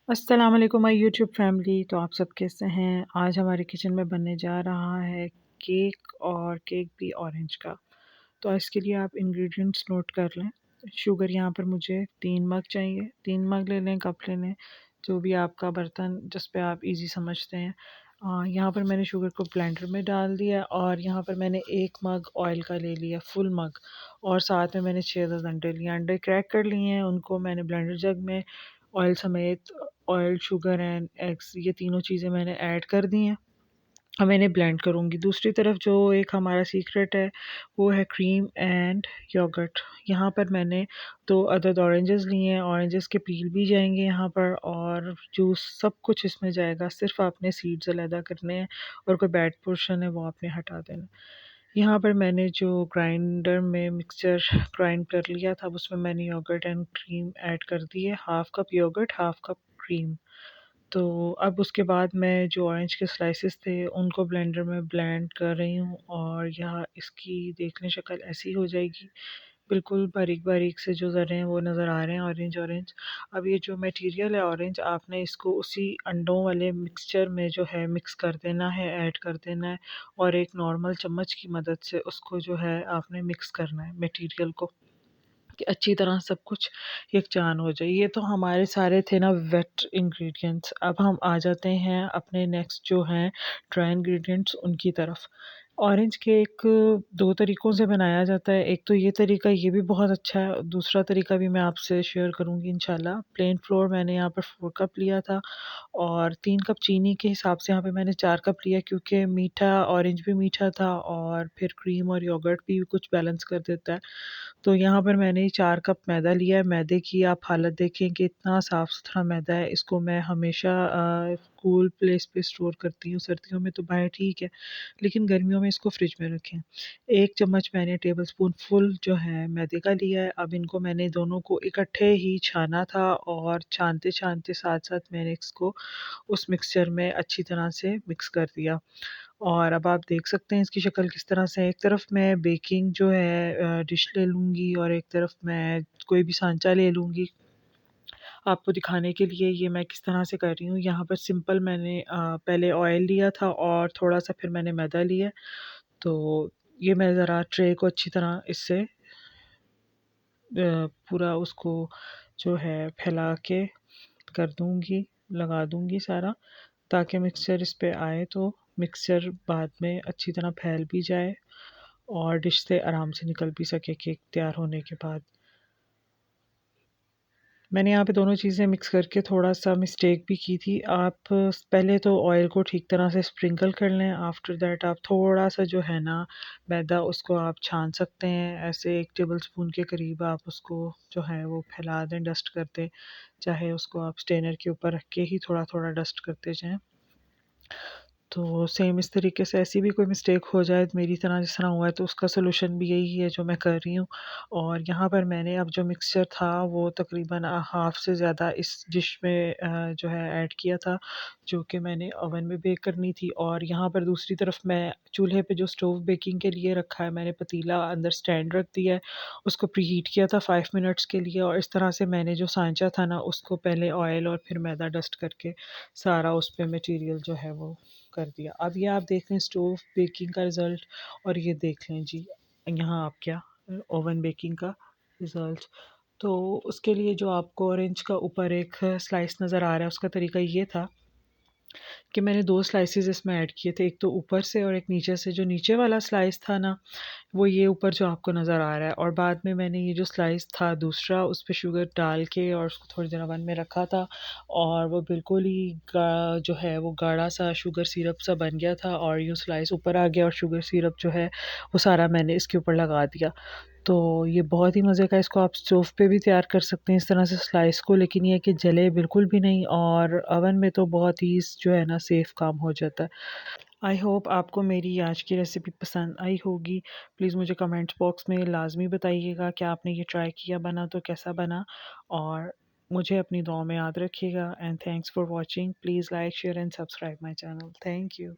अस्सलाम वालेकुम my YouTube family. तो आप सब कैसे हैं? आज हमारे किचन में बनने जा रहा है केक, और केक भी ऑरेंज का। तो इसके लिए आप इंग्रेडिएंट्स नोट कर लें। शुगर यहाँ पर मुझे 3 मग चाहिए। 3 मग ले लें, कप ले लें, जो भी आपका बर्तन जिस पे आप इजी समझते हैं। यहाँ पर मैंने शुगर को ब्लेंडर में डाल दिया, और यहाँ पर मैंने 1 मग ऑयल का ले लिया, फुल मग। और साथ में मैंने 6-10 अंडे लिए, अंडे क्रैक कर लिए हैं, उनको मैंने ब्लेंडर जग में ऑयल समेत, ऑयल, शुगर एंड एग्स, ये तीनों चीज़ें मैंने ऐड कर दी हैं। अब मैं इन्हें ब्लेंड करूँगी। दूसरी तरफ जो एक हमारा सीक्रेट है, वो है क्रीम एंड योगर्ट। यहाँ पर मैंने 2 अदद ऑरेंजेस लिए हैं। ऑरेंजेस के पील भी जाएंगे यहाँ पर, और जूस सब कुछ इसमें जाएगा। सिर्फ आपने सीड्स अलहदा करने हैं, और कोई बैड पोर्शन है वो आपने हटा देना। यहाँ पर मैंने जो ग्राइंडर में मिक्सचर ग्राइंड कर लिया था, उसमें मैंने योगर्ट एंड क्रीम ऐड कर दी है। Half cup yogurt, half cup cream. तो अब उसके बाद मैं जो ऑरेंज के स्लाइसेस थे, उनको ब्लेंडर में ब्लेंड कर रही हूँ, और यहाँ इसकी देख लें शक्ल ऐसी हो जाएगी। बिल्कुल बारीक-बारीक से जो ज़रे हैं वो नज़र आ रहे हैं, ऑरेंज-ऑरेंज। अब ये जो मटेरियल है ऑरेंज, आपने इसको उसी अंडों वाले मिक्सचर में जो है मिक्स कर देना है, ऐड कर देना है, और एक नॉर्मल चम्मच की मदद से उसको जो है आपने मिक्स करना है मटेरियल को, कि अच्छी तरह सब कुछ यकजान हो जाए। ये तो हमारे सारे थे ना वेट इंग्रेडिएंट्स। अब हम आ जाते हैं अपने नेक्स्ट जो हैं ड्राई इंग्रेडिएंट्स, उनकी तरफ। ऑरेंज केक 2 तरीक़ों से बनाया जाता है। एक तो ये तरीका, ये भी बहुत अच्छा है। दूसरा तरीका भी मैं आपसे शेयर करूँगी इंशाल्लाह। प्लेन फ्लोर मैंने यहाँ पर 4 कप लिया था, और 3 कप चीनी के हिसाब से यहाँ पे मैंने 4 कप लिया, क्योंकि मीठा ऑरेंज भी मीठा था, और फिर क्रीम और योगर्ट भी कुछ बैलेंस कर देता है। तो यहाँ पर मैंने 4 कप मैदा लिया है। मैदे की आप हालत देखें कि इतना साफ़-सुथरा मैदा है। इसको मैं हमेशा कूल प्लेस पे स्टोर करती हूँ। सर्दियों में तो बाहर ठीक है, लेकिन गर्मियों में इसको फ्रिज में रखें। 1 चम्मच मैंने टेबलस्पून फुल जो है मैदे का लिया है। अब इनको मैंने दोनों को इकट्ठे ही छाना था, और छानते-छानते साथ-साथ मैंने इसको उस मिक्सचर में अच्छी तरह से मिक्स कर दिया। और अब आप देख सकते हैं इसकी शक्ल किस तरह से है। एक तरफ मैं बेकिंग जो है डिश ले लूँगी, और एक तरफ मैं कोई भी सांचा ले लूँगी। आपको दिखाने के लिए ये मैं किस तरह से कर रही हूँ। यहाँ पर सिंपल मैंने पहले ऑयल लिया था, और थोड़ा-सा फिर मैंने मैदा लिया। तो ये मैं ज़रा ट्रे को अच्छी तरह इससे पूरा उसको जो है फैला के कर दूँगी, लगा दूँगी सारा, ताकि मिक्सचर इस पे आए, तो मिक्सचर बाद में अच्छी तरह फैल भी जाए, और डिश से आराम से निकल भी सके केक तैयार होने के बाद। मैंने यहाँ पे दोनों चीज़ें मिक्स करके थोड़ा-सा मिस्टेक भी की थी। आप पहले तो ऑयल को ठीक तरह से स्प्रिंकल कर लें, आफ्टर दैट आप थोड़ा-सा जो है ना मैदा, उसको आप छान सकते हैं। ऐसे 1 टेबलस्पून के करीब आप उसको जो है वो फैला दें, डस्ट कर दें। चाहे उसको आप स्ट्रेनर के ऊपर रख के ही थोड़ा-थोड़ा डस्ट करते जाएँ। तो सेम इस तरीके से ऐसी भी कोई मिस्टेक हो जाए मेरी तरह जिस तरह हुआ है, तो उसका सॉल्यूशन भी यही है जो मैं कर रही हूँ। और यहाँ पर मैंने अब जो मिक्सचर था वो तकरीबन हाफ़ से ज़्यादा इस डिश में जो है ऐड किया था, जो कि मैंने ओवन में बेक करनी थी। और यहाँ पर दूसरी तरफ मैं चूल्हे पे जो स्टोव बेकिंग के लिए रखा है, मैंने पतीला अंदर स्टैंड रख दिया है, उसको प्रीहीट किया था 5 मिनट्स के लिए, और इस तरह से मैंने जो सांचा था ना, उसको पहले ऑयल और फिर मैदा डस्ट करके सारा उस पे मटीरियल जो है वो कर दिया। अब ये आप देख लें स्टोव बेकिंग का रिज़ल्ट, और ये देख लें जी यहाँ आप क्या ओवन बेकिंग का रिज़ल्ट। तो उसके लिए जो आपको ऑरेंज का ऊपर एक स्लाइस नज़र आ रहा है, उसका तरीका ये था कि मैंने 2 स्लाइसेस इसमें ऐड किए थे, एक तो ऊपर से और एक नीचे से। जो नीचे वाला स्लाइस था ना, वो ये ऊपर जो आपको नज़र आ रहा है, और बाद में मैंने ये जो स्लाइस था दूसरा, उस पे शुगर डाल के और उसको थोड़ी देर ओवन में रखा था, और वो बिल्कुल ही जो है वो गाढ़ा सा शुगर सिरप सा बन गया था, और यूँ स्लाइस ऊपर आ गया, और शुगर सिरप जो है वो सारा मैंने इसके ऊपर लगा दिया। तो ये बहुत ही मज़े का, इसको आप स्टोव पे भी तैयार कर सकते हैं इस तरह से स्लाइस को, लेकिन ये है कि जले बिल्कुल भी नहीं, और ओवन में तो बहुत ही जो है ना सेफ़ काम हो जाता है। आई होप आपको मेरी आज की रेसिपी पसंद आई होगी। प्लीज़ मुझे कमेंट्स बॉक्स में लाज़मी बताइएगा कि आपने ये ट्राई किया, बना तो कैसा बना, और मुझे अपनी दुआओं में याद रखिएगा। And thanks for watching. Please like, share and subscribe my channel. Thank you.